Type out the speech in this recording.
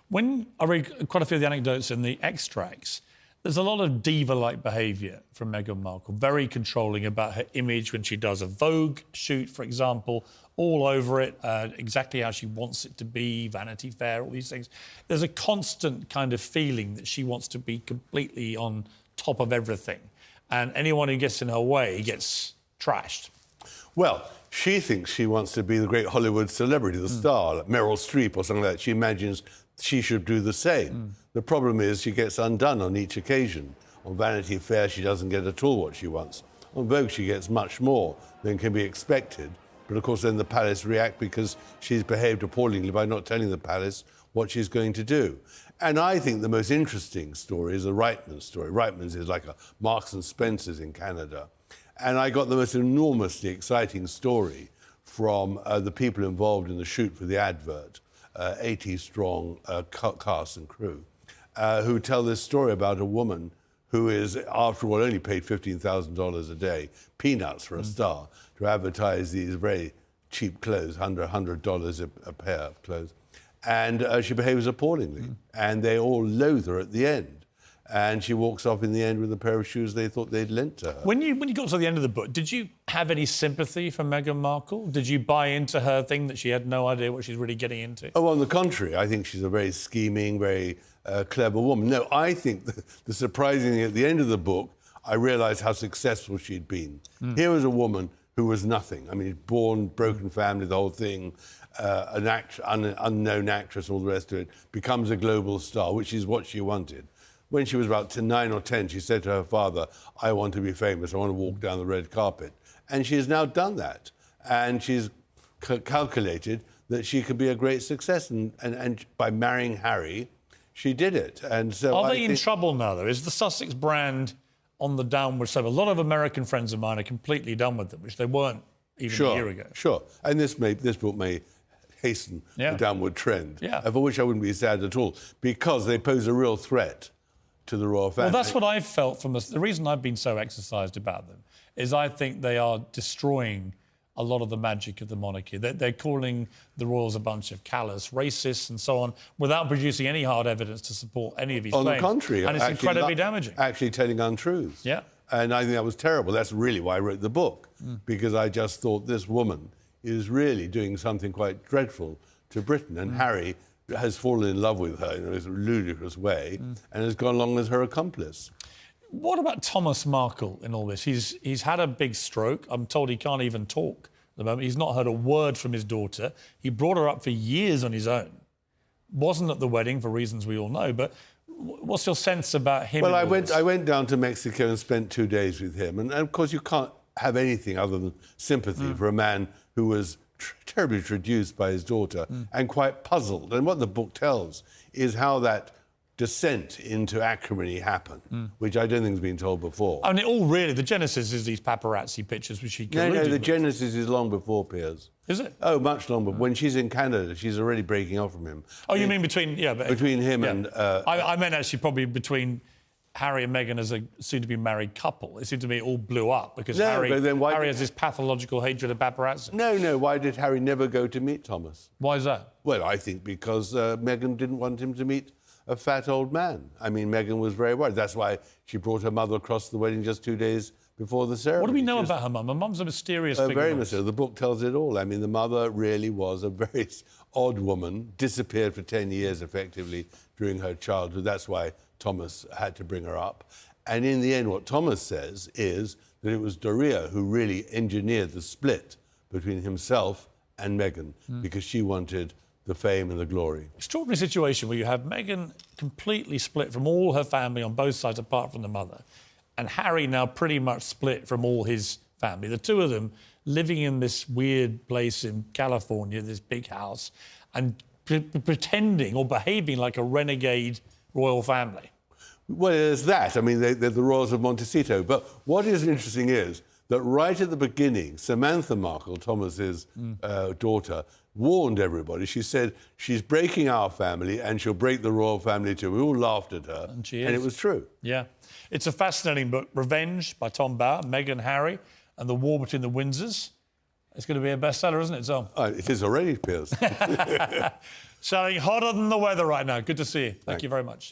When I read quite a few of the anecdotes in the extracts, there's a lot of diva-like behaviour from Meghan Markle, very controlling about her image when she does a Vogue shoot, for example, all over it, exactly how she wants it to be, Vanity Fair, all these things. There's a constant kind of feeling that she wants to be completely on top of everything, and anyone who gets in her way gets trashed. Well, she thinks she wants to be the great Hollywood celebrity, the star, like Meryl Streep or something like that. She imagines she should do the same. The problem is she gets undone on each occasion. On Vanity Fair, she doesn't get at all what she wants. On Vogue, she gets much more than can be expected. But, of course, then the palace react because she's behaved appallingly by not telling the palace what she's going to do. And I think the most interesting story is the Reitman story. Reitman's is like a Marks and Spencer's in Canada. And I got the most enormously exciting story from the people involved in the shoot for the advert, 80-strong cast and crew, who tell this story about a woman who is, after all, only paid $15,000 a day, peanuts for a star, to advertise these very cheap clothes, $100 a pair of clothes. And she behaves appallingly. And they all loathe her at the end. And she walks off in the end with a pair of shoes they thought they'd lent to her. When you got to the end of the book, did you have any sympathy for Meghan Markle? Did you buy into her thing that she had no idea what she's really getting into? Oh, on the contrary, I think she's a very scheming, very clever woman. No, I think the surprising thing at the end of the book, I realised how successful she'd been. Here was a woman who was nothing. I mean, born, broken family, the whole thing, an unknown actress, all the rest of it, becomes a global star, which is what she wanted. When she was about 9 or 10, she said to her father, I want to be famous, I want to walk down the red carpet. And she has now done that. And she's calculated that she could be a great success. And by marrying Harry, she did it. And so Are they in trouble now, though? Is the Sussex brand on the downward slope? A lot of American friends of mine are completely done with them, which they weren't even a year ago. Sure. And this book may hasten the downward trend, for which I wouldn't be sad at all, because they pose a real threat to the royal family. Well, that's what I've felt from the reason I've been so exercised about them is I think they are destroying a lot of the magic of the monarchy. They're calling the royals a bunch of callous racists and so on without producing any hard evidence to support any of these claims. On the contrary. And it's incredibly damaging. Actually telling untruths. Yeah. And I think that was terrible. That's really why I wrote the book, because I just thought this woman is really doing something quite dreadful to Britain. And Harry has fallen in love with her in a ludicrous way and has gone along as her accomplice. What about Thomas Markle in all this? He's had a big stroke. I'm told he can't even talk at the moment. He's not heard a word from his daughter. He brought her up for years on his own. Wasn't at the wedding for reasons we all know, but what's your sense about him? Well, I went down to Mexico and spent 2 days with him. And of course, you can't have anything other than sympathy for a man who was terribly traduced by his daughter and quite puzzled. And what the book tells is how that descent into acrimony happened, which I don't think has been told before. I mean, the genesis is these paparazzi pictures which he colluded No, the with. genesis is long before Piers. Is it? Oh, much longer. When she's in Canada, she's already breaking off from him. Oh, you mean between... Yeah, but, between him and... I meant actually probably between Harry and Meghan as a soon-to-be married couple. It seemed to me it all blew up because Harry has this pathological hatred of paparazzi. No, why did Harry never go to meet Thomas? Why is that? Well, I think because Meghan didn't want him to meet a fat old man. I mean, Meghan was very worried. That's why she brought her mother across the wedding just 2 days before the ceremony. What do we know about her mum? Her mum's a mysterious figure. Very mysterious. The book tells it all. I mean, the mother really was a very odd woman, disappeared for 10 years, effectively, during her childhood. That's why Thomas had to bring her up. And in the end, what Thomas says is that it was Doria who really engineered the split between himself and Meghan, because she wanted the fame and the glory. Extraordinary situation where you have Meghan completely split from all her family on both sides apart from the mother, and Harry now pretty much split from all his family. The two of them living in this weird place in California, this big house, and pretending or behaving like a renegade royal family. Well, there's that. I mean, they're the royals of Montecito. But what is interesting is that right at the beginning, Samantha Markle, Thomas's daughter, warned everybody. She said, she's breaking our family and she'll break the royal family too. We all laughed at her. And she is. And it was true. Yeah. It's a fascinating book, Revenge by Tom Bauer, Meghan, Harry, and the War Between the Windsors. It's going to be a bestseller, isn't it, Tom? It is already, Piers. Selling hotter than the weather right now. Good to see you. Thank you very much.